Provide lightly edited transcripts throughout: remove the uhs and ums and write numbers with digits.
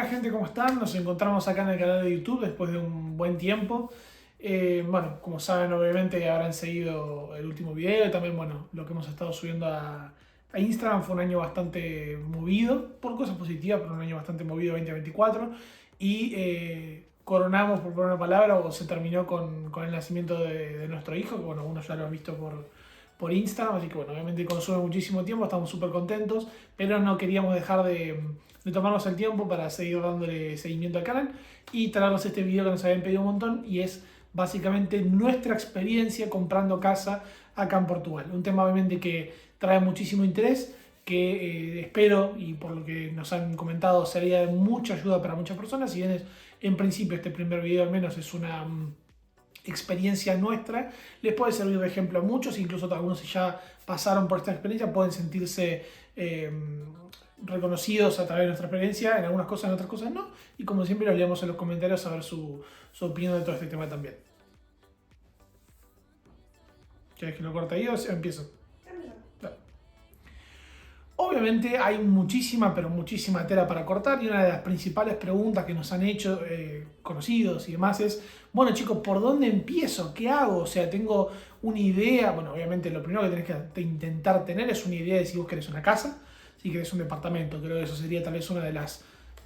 Hola gente, ¿cómo están? Nos encontramos acá en el canal de YouTube después de un buen tiempo. Bueno, como saben, obviamente habrán seguido el último video y también, bueno, lo que hemos estado subiendo a Instagram. Fue un año bastante movido, por cosas positivas, pero un año bastante movido 2024. Y coronamos, por poner una palabra, o se terminó con el nacimiento de nuestro hijo, que bueno, uno ya lo ha visto por Instagram, así que bueno, obviamente consume muchísimo tiempo, estamos súper contentos, pero no queríamos dejar de tomarnos el tiempo para seguir dándole seguimiento al canal y traerles este video que nos habían pedido un montón, y es básicamente nuestra experiencia comprando casa acá en Portugal. Un tema obviamente que trae muchísimo interés, que espero, y por lo que nos han comentado, sería de mucha ayuda para muchas personas. Si bien en principio este primer video al menos es una experiencia nuestra, les puede servir de ejemplo a muchos, incluso algunos si ya pasaron por esta experiencia pueden sentirse reconocidos a través de nuestra experiencia, en algunas cosas, en otras cosas no, y como siempre los leemos en los comentarios a ver su opinión de todo este tema también. ¿Quieres que lo corte ahí o empiezo? Obviamente hay muchísima, pero muchísima tela para cortar, y una de las principales preguntas que nos han hecho conocidos y demás es, bueno chicos, ¿por dónde empiezo? ¿Qué hago? O sea, tengo una idea. Bueno, obviamente lo primero que tenés que intentar tener es una idea de si vos querés una casa, si querés un departamento. Creo que eso sería tal vez uno de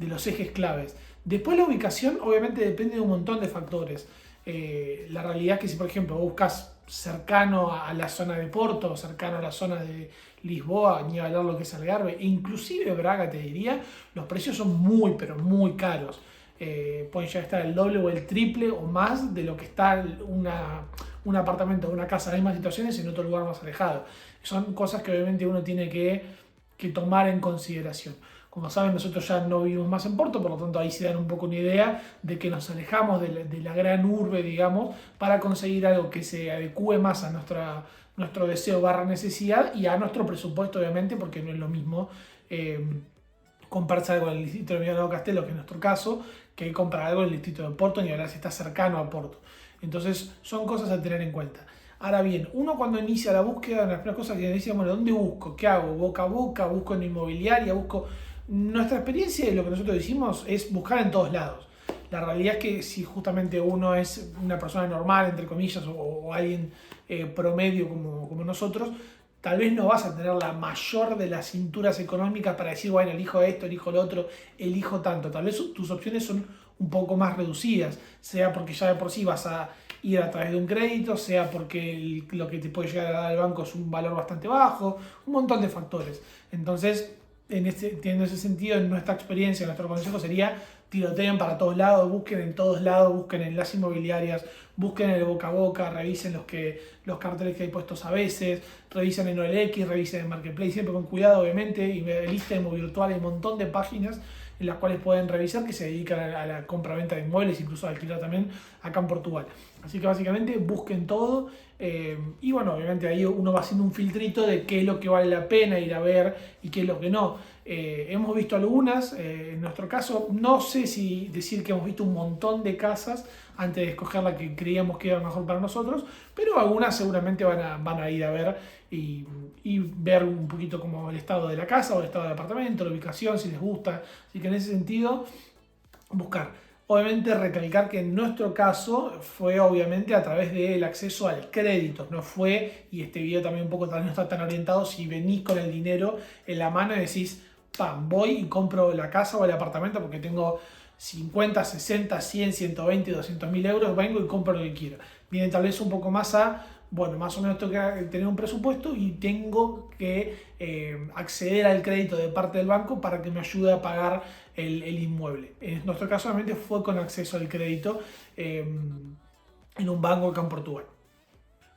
los ejes claves. Después la ubicación obviamente depende de un montón de factores. La realidad es que si por ejemplo buscas cercano a la zona de Porto, cercano a la zona de Lisboa, ni hablar lo que es Algarve, e inclusive Braga, te diría, los precios son muy, pero muy caros. Pueden llegar a estar el doble o el triple o más de lo que está un apartamento o una casa en las mismas situaciones en otro lugar más alejado. Son cosas que obviamente uno tiene que tomar en consideración. Como saben, nosotros ya no vivimos más en Porto, por lo tanto ahí se dan un poco una idea de que nos alejamos de la gran urbe, digamos, para conseguir algo que se adecue más a nuestro deseo barra necesidad y a nuestro presupuesto, obviamente, porque no es lo mismo comprarse algo en el distrito de Viana do Castelo, que es nuestro caso, que comprar algo en el distrito de Porto, ni hablar si está cercano a Porto. Entonces son cosas a tener en cuenta. Ahora bien, uno cuando inicia la búsqueda, una de las primeras cosas que dice, bueno, ¿dónde busco? ¿Qué hago? ¿Boca a boca? ¿Busco en inmobiliaria? ¿Busco...? Nuestra experiencia y lo que nosotros decimos es buscar en todos lados. La realidad es que si justamente uno es una persona normal, entre comillas, o alguien promedio como nosotros, tal vez no vas a tener la mayor de las cinturas económicas para decir, bueno, elijo esto, elijo lo otro, elijo tanto. Tal vez tus opciones son un poco más reducidas, sea porque ya de por sí vas a ir a través de un crédito, sea porque lo que te puede llegar a dar el banco es un valor bastante bajo, un montón de factores. Entonces, teniendo ese sentido, en nuestra experiencia, nuestro consejo sería tiroteen para todos lados, busquen en todos lados, busquen en las inmobiliarias, busquen en el boca a boca, revisen los carteles que hay puestos a veces, revisen en OLX, revisen en Marketplace, siempre con cuidado obviamente, y lista de virtual, hay un montón de páginas en las cuales pueden revisar que se dedican a la compra-venta de inmuebles, incluso a alquilar también acá en Portugal. Así que básicamente busquen todo y bueno, obviamente ahí uno va haciendo un filtrito de qué es lo que vale la pena ir a ver y qué es lo que no. Hemos visto algunas, en nuestro caso, no sé si decir que hemos visto un montón de casas antes de escoger la que creíamos que era mejor para nosotros, pero algunas seguramente van a ir a ver y ver un poquito como el estado de la casa o el estado del apartamento, la ubicación, si les gusta. Así que en ese sentido, buscar. Obviamente recalcar que en nuestro caso fue obviamente a través del acceso al crédito, no fue, y este video también un poco también no está tan orientado, si venís con el dinero en la mano y decís, pam, voy y compro la casa o el apartamento porque tengo 50, 60, 100, 120, 200 mil euros, vengo y compro lo que quiero. Viene tal vez un poco más a, bueno, más o menos tengo que tener un presupuesto y tengo que acceder al crédito de parte del banco para que me ayude a pagar el inmueble. En nuestro caso obviamente fue con acceso al crédito en un banco acá en Portugal.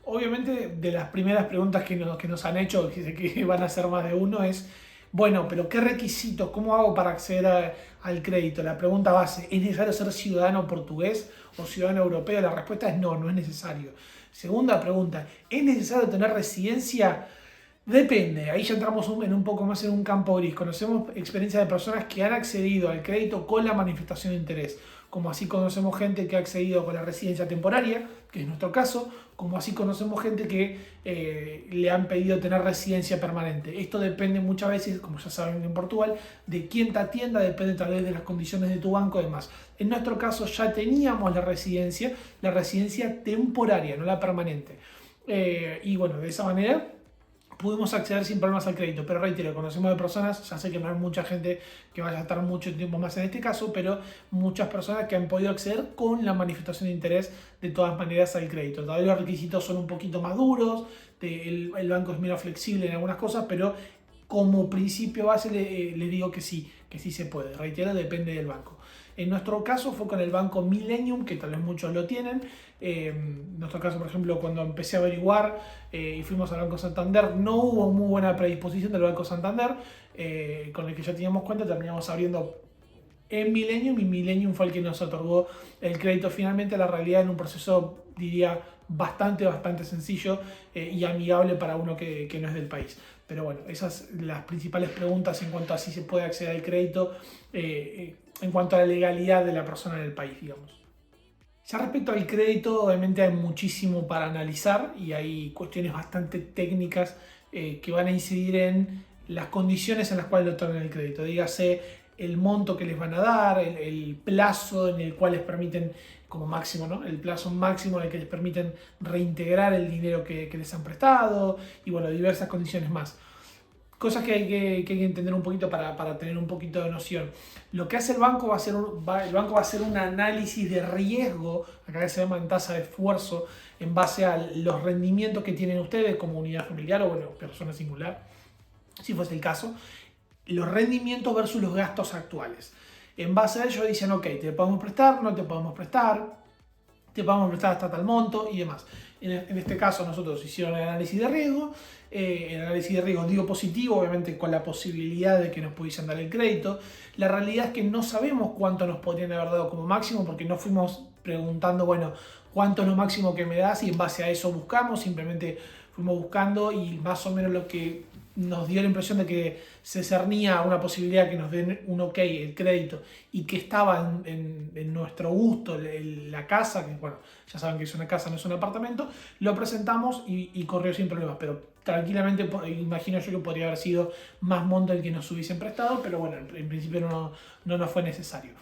Obviamente de las primeras preguntas que nos han hecho, que van a ser más de uno, es, bueno, pero ¿qué requisitos? ¿Cómo hago para acceder al crédito? La pregunta base, ¿es necesario ser ciudadano portugués o ciudadano europeo? La respuesta es no, no es necesario. Segunda pregunta, ¿es necesario tener residencia? Depende, ahí ya entramos en un poco más en un campo gris. Conocemos experiencias de personas que han accedido al crédito con la manifestación de interés. como así conocemos gente que ha accedido con la residencia temporaria, que es nuestro caso, como así conocemos gente que le han pedido tener residencia permanente. Esto depende muchas veces, como ya saben en Portugal, de quién te atienda, depende tal vez de las condiciones de tu banco y demás. En nuestro caso ya teníamos la residencia temporaria, no la permanente. Y bueno, de esa manera pudimos acceder sin problemas al crédito, pero reitero, conocemos de personas, ya sé que no hay mucha gente que vaya a estar mucho tiempo más en este caso, pero muchas personas que han podido acceder con la manifestación de interés de todas maneras al crédito. Todavía los requisitos son un poquito más duros, el banco es menos flexible en algunas cosas, pero como principio base le digo que sí se puede. Reitero, depende del banco. En nuestro caso fue con el banco Millennium, que tal vez muchos lo tienen. En nuestro caso, por ejemplo, cuando empecé a averiguar y fuimos al Banco Santander, no hubo muy buena predisposición del Banco Santander, con el que ya teníamos cuenta, terminamos abriendo en Millennium y Millennium fue el que nos otorgó el crédito finalmente. La realidad en un proceso, diría, bastante sencillo y amigable para uno que no es del país. Pero bueno, esas son las principales preguntas en cuanto a si se puede acceder al crédito, en cuanto a la legalidad de la persona en el país, digamos. Ya respecto al crédito, obviamente hay muchísimo para analizar y hay cuestiones bastante técnicas que van a incidir en las condiciones en las cuales le otorgan el crédito. Dígase el monto que les van a dar, el plazo en el cual les permiten, como máximo, ¿no? El plazo máximo en el que les permiten reintegrar el dinero que les han prestado y bueno, diversas condiciones más. Cosas que hay que entender un poquito para tener un poquito de noción. Lo que hace el banco el banco va a hacer un análisis de riesgo, acá se llama en tasa de esfuerzo, en base a los rendimientos que tienen ustedes como unidad familiar o bueno, persona singular, si fuese el caso, los rendimientos versus los gastos actuales. En base a ello dicen, ok, te podemos prestar, no te podemos prestar, te podemos prestar hasta tal monto y demás. En este caso nosotros hicieron el análisis de riesgo, el análisis de riesgo dio positivo, obviamente con la posibilidad de que nos pudiesen dar el crédito. La realidad es que no sabemos cuánto nos podrían haber dado como máximo porque no fuimos preguntando, bueno, cuánto es lo máximo que me das y en base a eso buscamos, simplemente fuimos buscando y más o menos lo que nos dio la impresión de que se cernía a una posibilidad que nos den un ok, el crédito, y que estaba en nuestro gusto la casa, que bueno, ya saben que es una casa, no es un apartamento, lo presentamos y corrió sin problemas, pero tranquilamente imagino yo que podría haber sido más monto el que nos hubiesen prestado, pero bueno, en principio no nos fue necesario.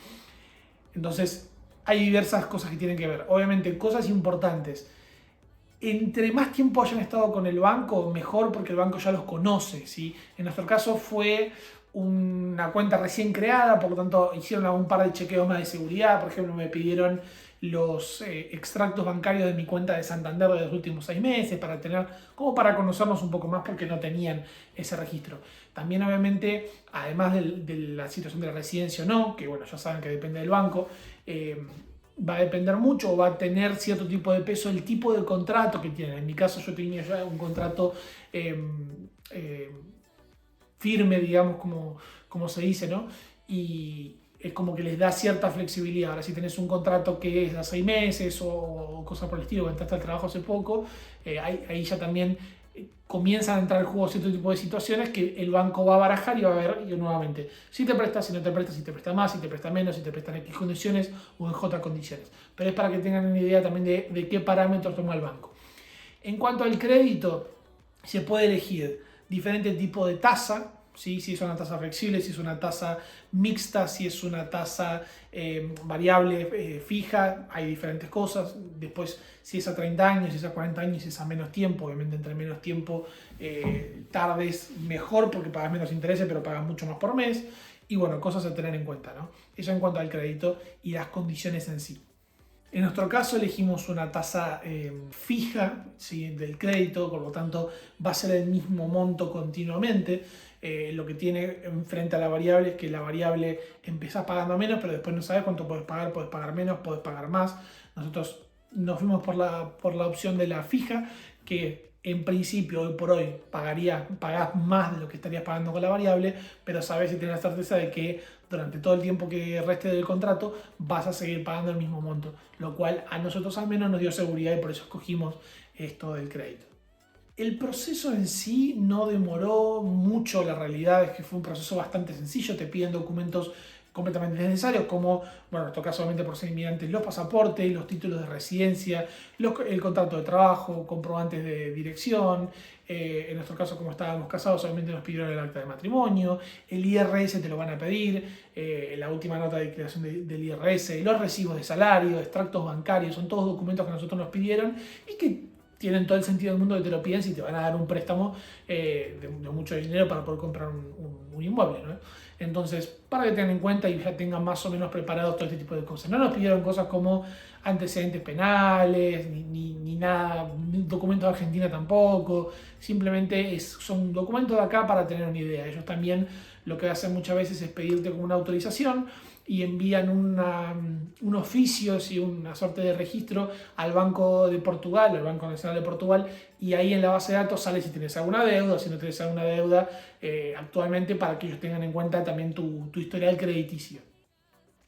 Entonces, hay diversas cosas que tienen que ver. Obviamente, cosas importantes. Entre más tiempo hayan estado con el banco, mejor porque el banco ya los conoce, ¿sí? En nuestro caso fue una cuenta recién creada, por lo tanto hicieron un par de chequeos más de seguridad. Por ejemplo, me pidieron los extractos bancarios de mi cuenta de Santander de los últimos 6 meses como para conocernos un poco más porque no tenían ese registro. También obviamente, además de la situación de la residencia o no, que bueno, ya saben que depende del banco, va a depender mucho o va a tener cierto tipo de peso el tipo de contrato que tienen. En mi caso yo tenía ya un contrato firme, digamos, como se dice, ¿no? Y es como que les da cierta flexibilidad. Ahora, si tenés un contrato que es a 6 meses o cosas por el estilo, que entraste al trabajo hace poco, ahí ya también comienzan a entrar en juego cierto tipo de situaciones que el banco va a barajar y va a ver y nuevamente si te presta, si no te presta, si te presta más, si te presta menos, si te presta en X condiciones o en J condiciones. Pero es para que tengan una idea también de qué parámetros toma el banco. En cuanto al crédito, se puede elegir diferentes tipos de tasa, ¿sí? Si es una tasa flexible, si es una tasa mixta, si es una tasa variable fija, hay diferentes cosas. Después, si es a 30 años, si es a 40 años, si es a menos tiempo, obviamente entre menos tiempo tardes mejor porque pagas menos intereses, pero pagas mucho más por mes. Y bueno, cosas a tener en cuenta, ¿no? Eso en cuanto al crédito y las condiciones en sí. En nuestro caso elegimos una tasa fija, ¿sí? Del crédito, por lo tanto va a ser el mismo monto continuamente. Lo que tiene frente a la variable es que la variable empieza pagando menos, pero después no sabes cuánto puedes pagar menos, puedes pagar más. Nosotros nos fuimos por la opción de la fija, que en principio hoy por hoy pagás más de lo que estarías pagando con la variable, pero sabes y tienes la certeza de que durante todo el tiempo que reste del contrato vas a seguir pagando el mismo monto, lo cual a nosotros al menos nos dio seguridad y por eso escogimos esto del crédito. El proceso en sí no demoró mucho, la realidad es que fue un proceso bastante sencillo, te piden documentos completamente necesarios, como, bueno, en nuestro caso obviamente por ser inmigrantes, los pasaportes, los títulos de residencia, el contrato de trabajo, comprobantes de dirección. En nuestro caso, como estábamos casados, obviamente nos pidieron el acta de matrimonio, el IRS te lo van a pedir, la última nota de declaración del IRS, los recibos de salario, extractos bancarios, son todos documentos que nosotros nos pidieron y que tienen todo el sentido del mundo que te lo piden si te van a dar un préstamo de mucho dinero para poder comprar un inmueble, ¿no? Entonces, para que tengan en cuenta y ya tengan más o menos preparados todo este tipo de cosas. No nos pidieron cosas como antecedentes penales, ni nada, ni documentos de Argentina tampoco. Simplemente son documentos de acá para tener una idea. Ellos también lo que hacen muchas veces es pedirte como una autorización y envían un oficio, ¿sí? Una suerte de registro al Banco de Portugal, al Banco Nacional de Portugal, y ahí en la base de datos sale si tienes alguna deuda, si no tienes alguna deuda actualmente, para que ellos tengan en cuenta también tu historial crediticio.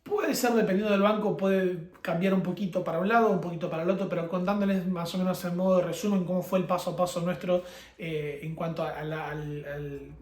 Puede ser, dependiendo del banco, puede cambiar un poquito para un lado, un poquito para el otro, pero contándoles más o menos en modo de resumen cómo fue el paso a paso nuestro en cuanto al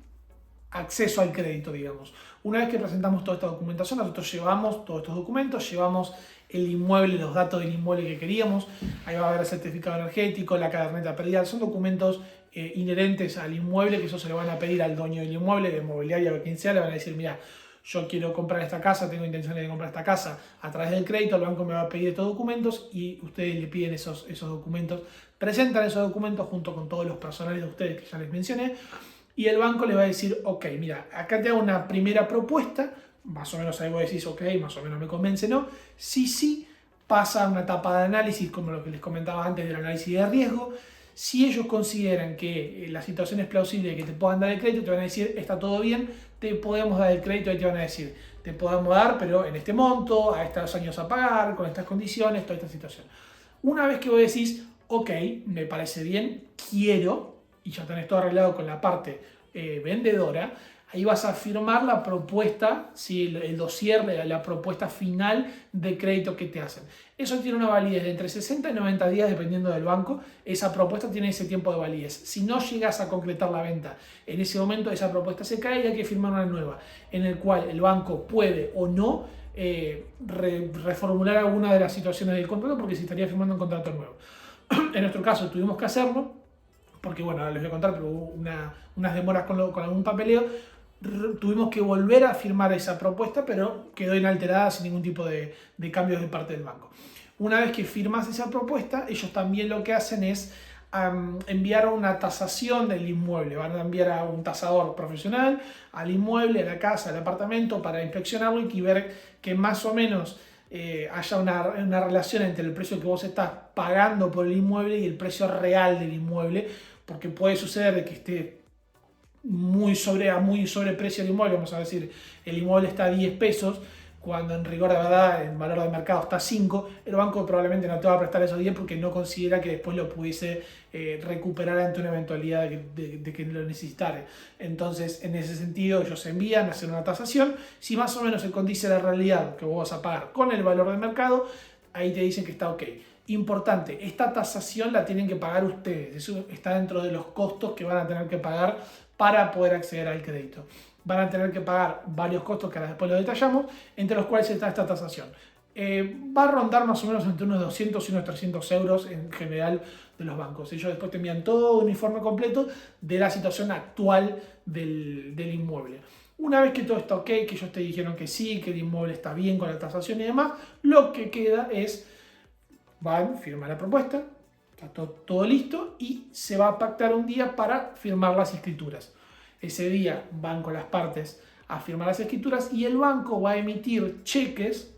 acceso al crédito, digamos. Una vez que presentamos toda esta documentación, nosotros llevamos todos estos documentos, llevamos el inmueble, los datos del inmueble que queríamos, ahí va a haber el certificado energético, la caderneta predial, son documentos inherentes al inmueble, que eso se le van a pedir al dueño del inmueble, de inmobiliaria o quien sea, le van a decir, mira, yo quiero comprar esta casa, tengo intenciones de comprar esta casa a través del crédito, el banco me va a pedir estos documentos y ustedes le piden esos documentos, presentan esos documentos junto con todos los personales de ustedes que ya les mencioné, y el banco le va a decir, ok, mira, acá te hago una primera propuesta, más o menos ahí vos decís, ok, más o menos me convence, ¿no? Sí, pasa a una etapa de análisis, como lo que les comentaba antes del análisis de riesgo. Si ellos consideran que la situación es plausible y que te puedan dar el crédito, te van a decir, está todo bien, te podemos dar el crédito, y te van a decir, te podemos dar, pero en este monto, a estos años a pagar, con estas condiciones, toda esta situación. Una vez que vos decís, ok, me parece bien, quiero, y ya tenés todo arreglado con la parte vendedora, ahí vas a firmar la propuesta, ¿sí? El dossier, la propuesta final de crédito que te hacen. Eso tiene una validez de entre 60 y 90 días dependiendo del banco. Esa propuesta tiene ese tiempo de validez. Si no llegas a concretar la venta en ese momento, esa propuesta se cae y hay que firmar una nueva, en el cual el banco puede o no reformular alguna de las situaciones del contrato, porque se estaría firmando un contrato nuevo. En nuestro caso tuvimos que hacerlo, porque bueno, ahora les voy a contar, pero hubo unas demoras con algún papeleo. Tuvimos que volver a firmar esa propuesta, pero quedó inalterada sin ningún tipo de cambios de parte del banco. Una vez que firmas esa propuesta, ellos también lo que hacen es enviar una tasación del inmueble. Van a enviar a un tasador profesional al inmueble, a la casa, al apartamento, para inspeccionarlo y ver que más o menos haya una relación entre el precio que vos estás pagando por el inmueble y el precio real del inmueble, porque puede suceder de que esté muy sobreprecio el inmueble. Vamos a decir, el inmueble está a 10 pesos, cuando en rigor de verdad el valor de mercado está a 5, el banco probablemente no te va a prestar esos 10 porque no considera que después lo pudiese recuperar ante una eventualidad de que lo necesitara. Entonces, en ese sentido, ellos envían a hacer una tasación. Si más o menos se condice la realidad que vos vas a pagar con el valor de mercado, ahí te dicen que está ok. Importante, esta tasación la tienen que pagar ustedes, eso está dentro de los costos que van a tener que pagar para poder acceder al crédito. Van a tener que pagar varios costos que ahora después lo detallamos, entre los cuales está esta tasación. Va a rondar más o menos entre unos 200 y unos 300 euros en general de los bancos. Ellos después te envían todo un informe completo de la situación actual del inmueble. Una vez que todo está ok, que ellos te dijeron que sí, que el inmueble está bien con la tasación y demás, lo que queda es, van, firman la propuesta, está todo listo y se va a pactar un día para firmar las escrituras. Ese día van con las partes a firmar las escrituras y el banco va a emitir cheques,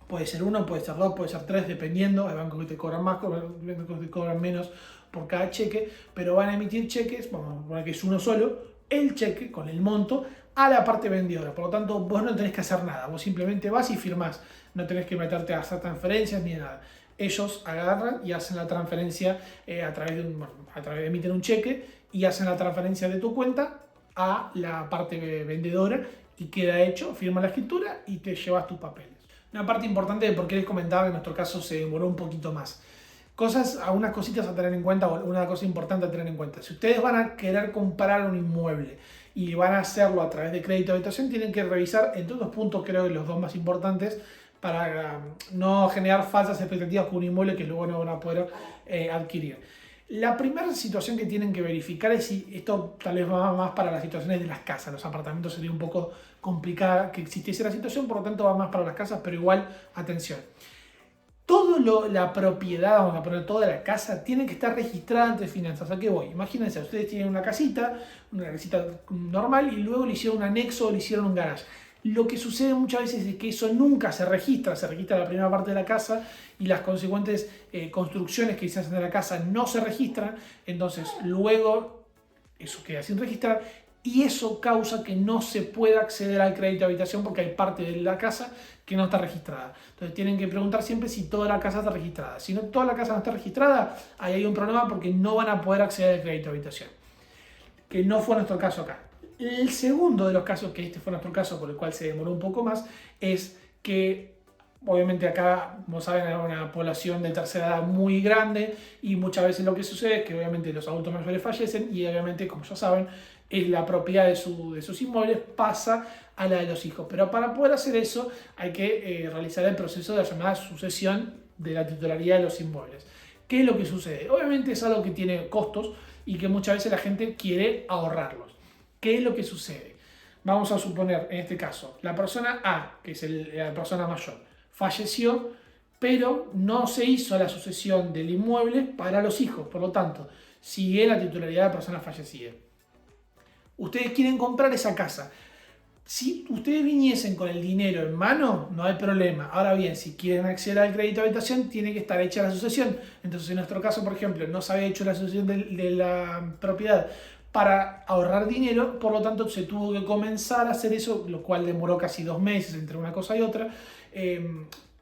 puede ser uno, puede ser dos, puede ser tres, dependiendo. Hay bancos que te cobran más, hay bancos que te cobran menos por cada cheque, pero van a emitir cheques, vamos a poner que es uno solo, el cheque con el monto a la parte vendedora. Por lo tanto, vos no tenés que hacer nada, vos simplemente vas y firmás, no tenés que meterte a hacer transferencias ni nada. Ellos agarran y hacen la transferencia emiten un cheque y hacen la transferencia de tu cuenta a la parte vendedora y queda hecho, firma la escritura y te llevas tus papeles. Una parte importante de por qué les comentaba que en nuestro caso se demoró un poquito más. Algunas cositas a tener en cuenta, o una cosa importante a tener en cuenta. Si ustedes van a querer comprar un inmueble y van a hacerlo a través de crédito de habitación, tienen que revisar en todos los puntos, creo que los dos más importantes, para no generar falsas expectativas con un inmueble que luego no van a poder adquirir. La primera situación que tienen que verificar es si esto tal vez va más para las situaciones de las casas. Los apartamentos sería un poco complicada que existiese la situación, por lo tanto va más para las casas, pero igual, atención. La propiedad, vamos a poner toda la casa, tiene que estar registrada ante finanzas. ¿A qué voy? Imagínense, ustedes tienen una casita normal y luego le hicieron un anexo o le hicieron un garage. Lo que sucede muchas veces es que eso nunca se registra la primera parte de la casa y las consecuentes construcciones que se hacen de la casa no se registran, entonces luego eso queda sin registrar y eso causa que no se pueda acceder al crédito de habitación porque hay parte de la casa que no está registrada. Entonces tienen que preguntar siempre si toda la casa está registrada. Si no toda la casa no está registrada, ahí hay un problema porque no van a poder acceder al crédito de habitación, que no fue nuestro caso acá. El segundo de los casos, que este fue nuestro caso por el cual se demoró un poco más, es que obviamente acá, como saben, hay una población de tercera edad muy grande y muchas veces lo que sucede es que obviamente los adultos mayores fallecen y obviamente, como ya saben, la propiedad de sus inmuebles pasa a la de los hijos. Pero para poder hacer eso hay que realizar el proceso de la llamada sucesión de la titularidad de los inmuebles. ¿Qué es lo que sucede? Obviamente es algo que tiene costos y que muchas veces la gente quiere ahorrarlos. ¿Qué es lo que sucede? Vamos a suponer, en este caso, la persona A, que es la persona mayor, falleció, pero no se hizo la sucesión del inmueble para los hijos. Por lo tanto, sigue la titularidad de la persona fallecida. Ustedes quieren comprar esa casa. Si ustedes viniesen con el dinero en mano, no hay problema. Ahora bien, si quieren acceder al crédito de habitación, tiene que estar hecha la sucesión. Entonces, en nuestro caso, por ejemplo, no se había hecho la sucesión de la propiedad para ahorrar dinero, por lo tanto, se tuvo que comenzar a hacer eso, lo cual demoró casi 2 meses entre una cosa y otra.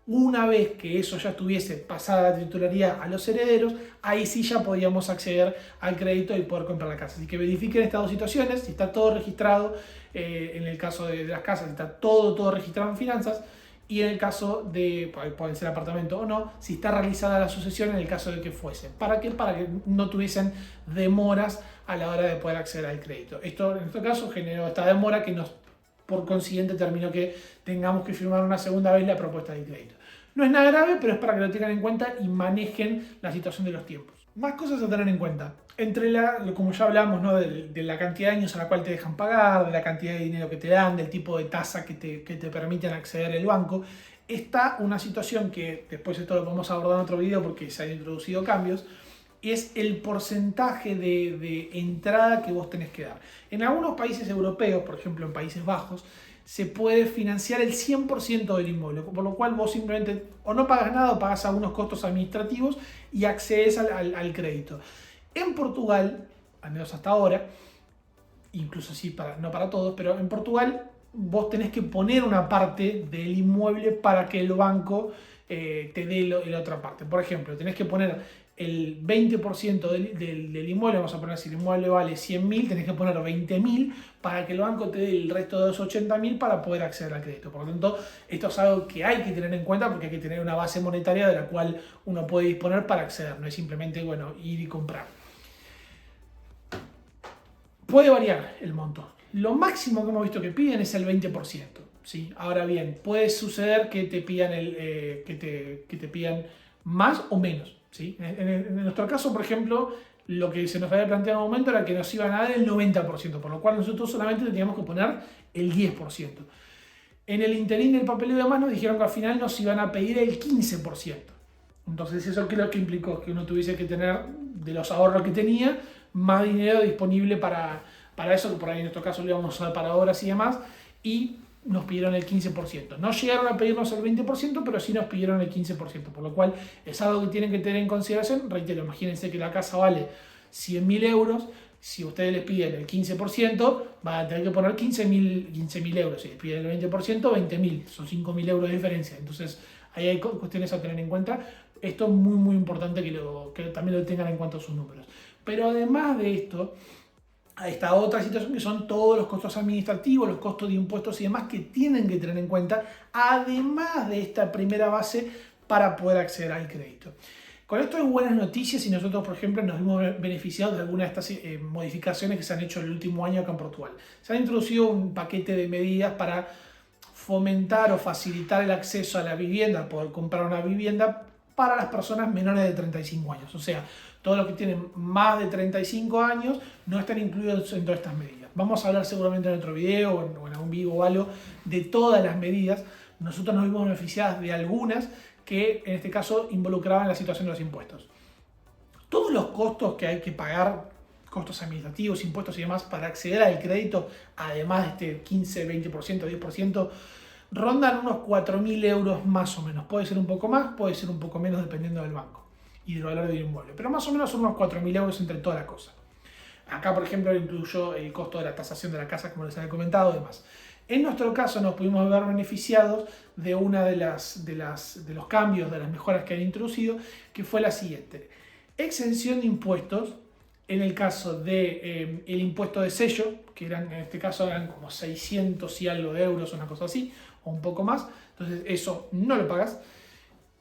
Una vez que eso ya estuviese pasada la titularidad a los herederos, ahí sí ya podíamos acceder al crédito y poder comprar la casa. Así que verifiquen estas dos situaciones, si está todo registrado, en el caso de las casas, si está todo registrado en finanzas, y en el caso de, pueden ser apartamento o no, si está realizada la sucesión en el caso de que fuese. ¿Para qué? Para que no tuviesen demoras a la hora de poder acceder al crédito. Esto, en este caso, generó esta demora que por consiguiente terminó que tengamos que firmar una segunda vez la propuesta de crédito. No es nada grave, pero es para que lo tengan en cuenta y manejen la situación de los tiempos. Más cosas a tener en cuenta. Como ya hablamos, ¿no? de la cantidad de años a la cual te dejan pagar, de la cantidad de dinero que te dan, del tipo de tasa que te permiten acceder al banco, está una situación que después esto lo podemos abordar en otro video porque se han introducido cambios, es el porcentaje de entrada que vos tenés que dar. En algunos países europeos, por ejemplo en Países Bajos, se puede financiar el 100% del inmueble, por lo cual vos simplemente o no pagas nada o pagas algunos costos administrativos y accedes al crédito. En Portugal, al menos hasta ahora, incluso sí, no para todos, pero en Portugal vos tenés que poner una parte del inmueble para que el banco te dé la otra parte. Por ejemplo, tenés que poner el 20% del inmueble, vamos a poner si el inmueble vale 100.000, tenés que poner 20.000 para que el banco te dé el resto de los 80.000 para poder acceder al crédito. Por lo tanto, esto es algo que hay que tener en cuenta porque hay que tener una base monetaria de la cual uno puede disponer para acceder, no es simplemente, ir y comprar. Puede variar el monto. Lo máximo que hemos visto que piden es el 20%. ¿Sí? Ahora bien, puede suceder que te pidan, que te pidan más o menos. ¿Sí? En nuestro caso, por ejemplo, lo que se nos había planteado en un momento era que nos iban a dar el 90%, por lo cual nosotros solamente teníamos que poner el 10%. En el interín del papeleo y demás nos dijeron que al final nos iban a pedir el 15%. Entonces eso creo que implicó que uno tuviese que tener de los ahorros que tenía más dinero disponible para eso, que por ahí en nuestro caso lo íbamos a usar para obras y demás, y nos pidieron el 15%. No llegaron a pedirnos el 20%, pero sí nos pidieron el 15%, por lo cual es algo que tienen que tener en consideración. Reitero, imagínense que la casa vale 100.000 euros, si ustedes les piden el 15%, van a tener que poner 15.000 euros, si les piden el 20%, 20.000, son 5.000 euros de diferencia. Entonces ahí hay cuestiones a tener en cuenta. Esto es muy muy importante que también lo tengan en cuenta sus números. Pero además de esto, esta otra situación que son todos los costos administrativos, los costos de impuestos y demás que tienen que tener en cuenta, además de esta primera base para poder acceder al crédito. Con esto hay buenas noticias y nosotros, por ejemplo, nos hemos beneficiado de algunas de estas modificaciones que se han hecho en el último año acá en Portugal. Se ha introducido un paquete de medidas para fomentar o facilitar el acceso a la vivienda, poder comprar una vivienda para las personas menores de 35 años. O sea, todos los que tienen más de 35 años no están incluidos en todas estas medidas. Vamos a hablar seguramente en otro video o en algún vivo o algo de todas las medidas. Nosotros nos vimos beneficiados de algunas que en este caso involucraban la situación de los impuestos. Todos los costos que hay que pagar, costos administrativos, impuestos y demás para acceder al crédito, además de este 15, 20%, 10%, rondan unos 4.000 euros más o menos. Puede ser un poco más, puede ser un poco menos dependiendo del banco y del valor del inmueble, pero más o menos son unos 4.000 euros entre toda la cosa. Acá, por ejemplo, incluyó el costo de la tasación de la casa, como les había comentado, y demás. En nuestro caso nos pudimos ver beneficiados de una de los cambios, de las mejoras que han introducido, que fue la siguiente. Exención de impuestos, en el caso de el impuesto de sello, que en este caso eran como 600 y algo de euros, una cosa así, o un poco más, entonces eso no lo pagas.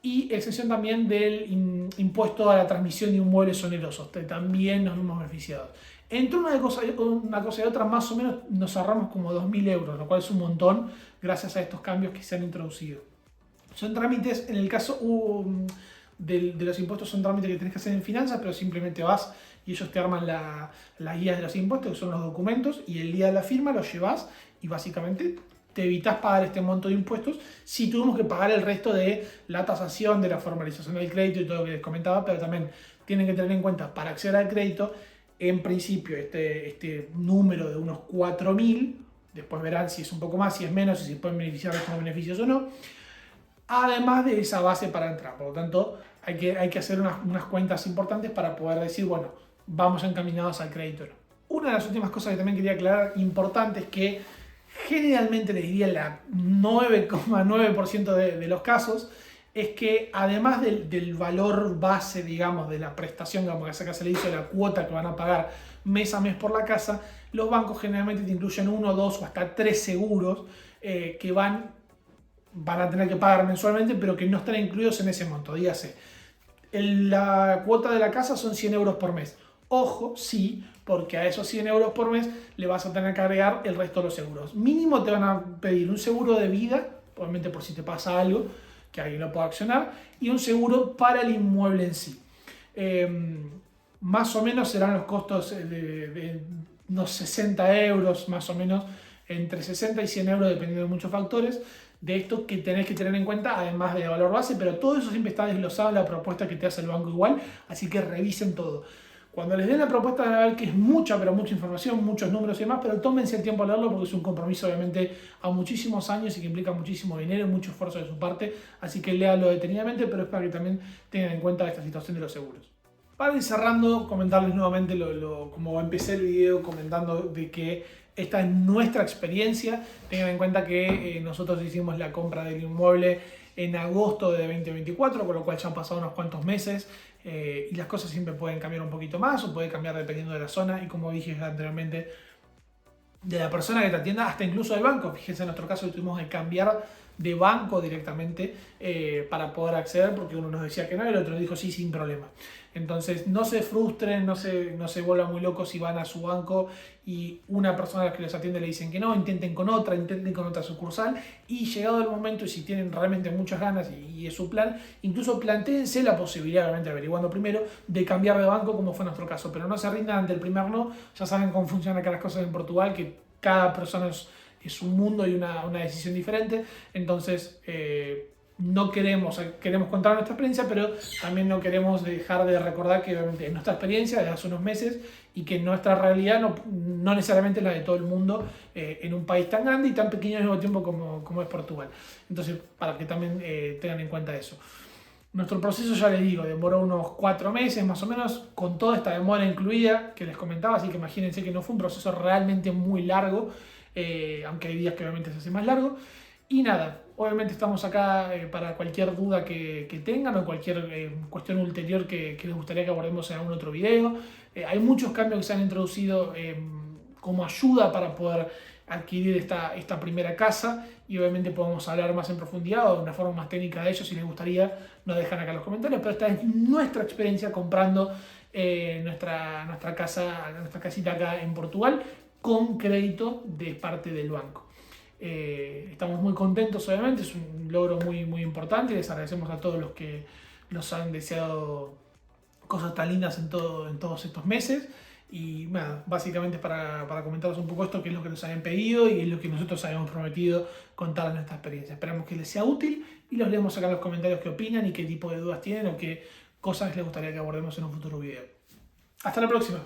Y exención también del impuesto a la transmisión de inmuebles onerosos, que también nos vimos beneficiados. Entre una cosa y otra, más o menos nos ahorramos como 2.000 euros, lo cual es un montón gracias a estos cambios que se han introducido. Son trámites, en el caso de los impuestos, son trámites que tenés que hacer en finanzas, pero simplemente vas y ellos te arman las guías de los impuestos, que son los documentos, y el día de la firma los llevas y básicamente te evitas pagar este monto de impuestos si tuvimos que pagar el resto de la tasación, de la formalización del crédito y todo lo que les comentaba, pero también tienen que tener en cuenta para acceder al crédito, en principio este número de unos 4.000, después verán si es un poco más, si es menos, y si pueden beneficiar de estos beneficios o no, además de esa base para entrar. Por lo tanto, hay que hacer unas cuentas importantes para poder decir, bueno, vamos encaminados al crédito. Una de las últimas cosas que también quería aclarar, importante, es que generalmente les diría la 9,9% de los casos, es que además del valor base, digamos, de la prestación, como que acá se le dice, la cuota que van a pagar mes a mes por la casa, los bancos generalmente te incluyen 1, 2 o hasta 3 seguros que van a tener que pagar mensualmente, pero que no están incluidos en ese monto. Dígase, la cuota de la casa son 100 euros por mes. Ojo, sí, porque a esos 100 euros por mes le vas a tener que agregar el resto de los seguros. Mínimo te van a pedir un seguro de vida, obviamente por si te pasa algo, que alguien lo pueda accionar, y un seguro para el inmueble en sí. Más o menos serán los costos de unos 60 euros, más o menos, entre 60 y 100 euros, dependiendo de muchos factores, de esto que tenés que tener en cuenta, además del valor base, pero todo eso siempre está desglosado en la propuesta que te hace el banco igual, así que revisen todo. Cuando les den la propuesta van a ver que es mucha, pero mucha información, muchos números y demás, pero tómense el tiempo a leerlo porque es un compromiso obviamente a muchísimos años y que implica muchísimo dinero y mucho esfuerzo de su parte, así que léalo detenidamente, pero es para que también tengan en cuenta esta situación de los seguros. Para ir cerrando, comentarles nuevamente como empecé el video comentando de que esta es nuestra experiencia. Tengan en cuenta que nosotros hicimos la compra del inmueble en agosto de 2024, con lo cual ya han pasado unos cuantos meses y las cosas siempre pueden cambiar un poquito más o puede cambiar dependiendo de la zona y, como dije anteriormente, de la persona que te atienda, hasta incluso del banco. Fíjense, en nuestro caso tuvimos que cambiar de banco directamente para poder acceder, porque uno nos decía que no y el otro dijo sí, sin problema. Entonces no se frustren, no se vuelvan muy locos si van a su banco y una persona que les atiende le dicen que no, intenten con otra sucursal, y llegado el momento, y si tienen realmente muchas ganas y es su plan, incluso plantéense la posibilidad, obviamente averiguando primero, de cambiar de banco, como fue nuestro caso, pero no se rindan ante el primer no. Ya saben cómo funcionan acá las cosas en Portugal, que cada persona es un mundo y una decisión diferente. Entonces queremos contar nuestra experiencia, pero también no queremos dejar de recordar que obviamente es nuestra experiencia de hace unos meses y que nuestra realidad no necesariamente es la de todo el mundo en un país tan grande y tan pequeño al mismo tiempo como es Portugal. Entonces, para que también tengan en cuenta eso. Nuestro proceso, ya les digo, demoró unos 4 meses más o menos, con toda esta demora incluida que les comentaba, así que imagínense que no fue un proceso realmente muy largo, aunque hay días que obviamente se hace más largo. Y nada, obviamente estamos acá para cualquier duda que tengan o cualquier cuestión ulterior que les gustaría que abordemos en algún otro video. Hay muchos cambios que se han introducido como ayuda para poder adquirir esta primera casa, y obviamente podemos hablar más en profundidad o de una forma más técnica de ello. Si les gustaría, nos dejan acá en los comentarios, pero esta es nuestra experiencia comprando nuestra casita acá en Portugal con crédito de parte del banco. Estamos muy contentos, obviamente, es un logro muy, muy importante. Les agradecemos a todos los que nos han deseado cosas tan lindas en todos estos meses. Y nada, básicamente es para comentaros un poco esto, que es lo que nos habían pedido y es lo que nosotros habíamos prometido contar en nuestra experiencia. Esperamos que les sea útil y los leemos acá en los comentarios qué opinan y qué tipo de dudas tienen o qué cosas les gustaría que abordemos en un futuro video. Hasta la próxima.